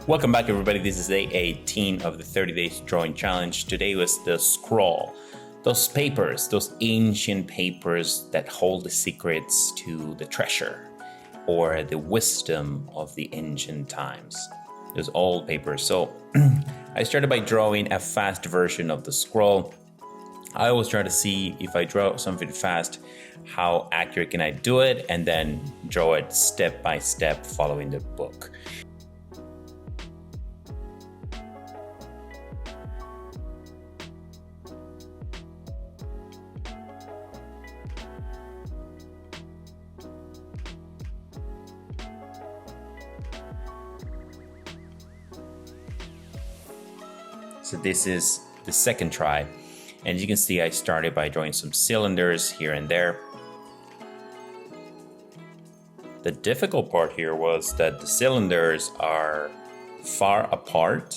Welcome back, everybody. This is day 18 of the 30 Days Drawing Challenge. Today was the scroll. Those papers, those ancient papers that hold the secrets to the treasure or the wisdom of the ancient times. Those old papers. So I started by drawing a fast version of the scroll. I always try to see if I draw something fast, how accurate can I do it, and then draw it step by step following the book. So this is the second try. And as you can see, I started by drawing some cylinders here and there. The difficult part here was that the cylinders are far apart.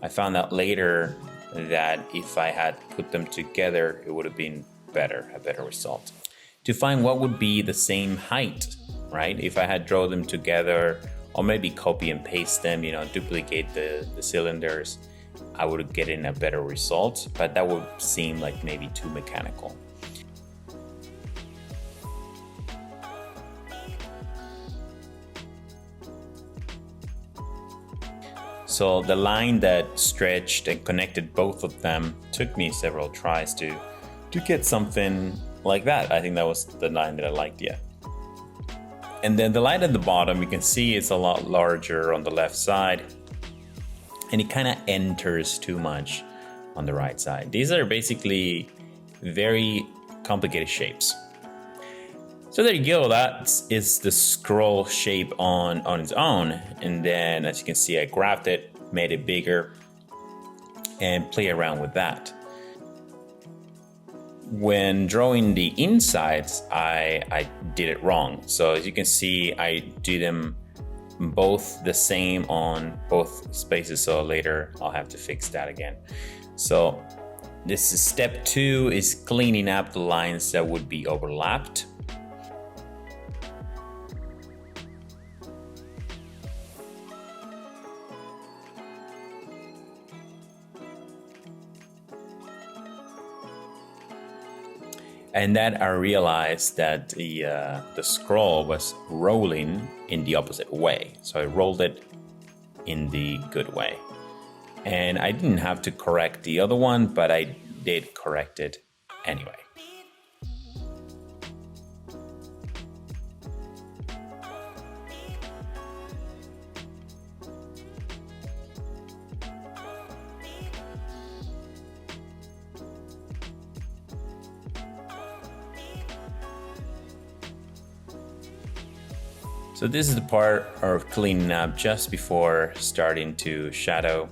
I found out later that if I had put them together, it would have been a better result. To find what would be the same height, right? If I had drawn them together, or maybe copy and paste them, duplicate the cylinders, I would get in a better result, but that would seem like maybe too mechanical. So the line that stretched and connected both of them took me several tries to get something like that. I think that was the line that I liked, yeah. And then the line at the bottom, you can see it's a lot larger on the left side, and it kind of enters too much on the right side. These are basically very complicated shapes. So there you go, that is the scroll shape on its own. And then as you can see, I grabbed it, made it bigger, and play around with that. When drawing the insides, I did it wrong. So as you can see, I do them both the same on both spaces, so later I'll have to fix that again. So this is step 2, is cleaning up the lines that would be overlapped. And then I realized that the scroll was rolling in the opposite way. So I rolled it in the good way. And I didn't have to correct the other one, but I did correct it anyway. So this is the part of cleaning up just before starting to shadow.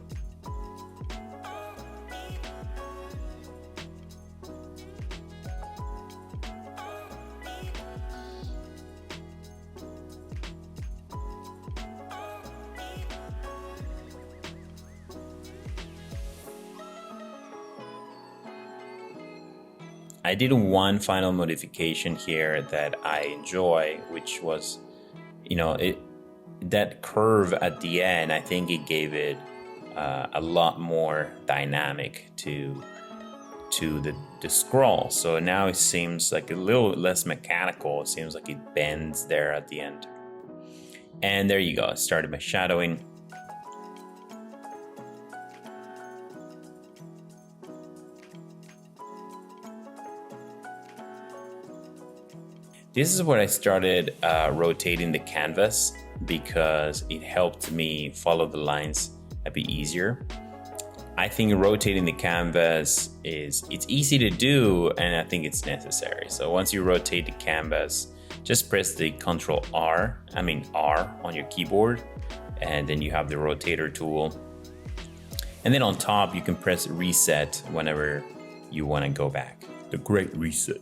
I did one final modification here that I enjoy, which was that curve at the end. I think it gave it a lot more dynamic to the scroll. So now it seems like a little less mechanical. It seems like it bends there at the end. And there you go. I started my shadowing. This is where I started rotating the canvas, because it helped me follow the lines a bit easier. I think rotating the canvas it's easy to do, and I think it's necessary. So once you rotate the canvas, just press the R on your keyboard, and then you have the rotator tool. And then on top, you can press reset whenever you want to go back. The great reset.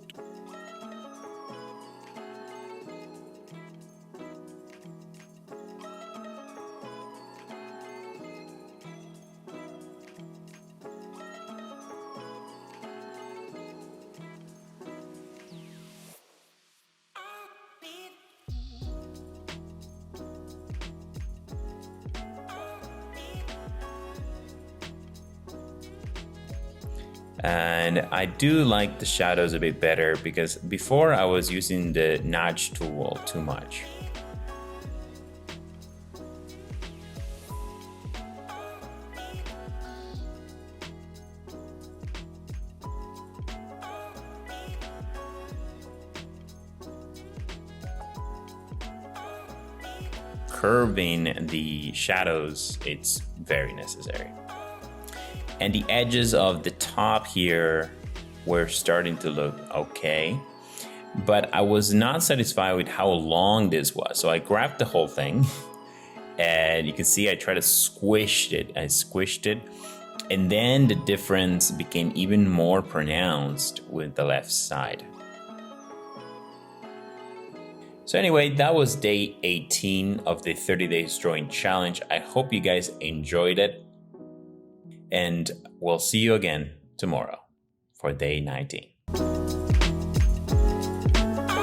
And I do like the shadows a bit better because before I was using the notch tool too much. Curving the shadows, it's very necessary. And the edges of the top here were starting to look okay, but I was not satisfied with how long this was. So I grabbed the whole thing and you can see I tried to squish it. I squished it, and then the difference became even more pronounced with the left side. So anyway, that was day 18 of the 30 days drawing challenge. I hope you guys enjoyed it, and we'll see you again tomorrow for day 19.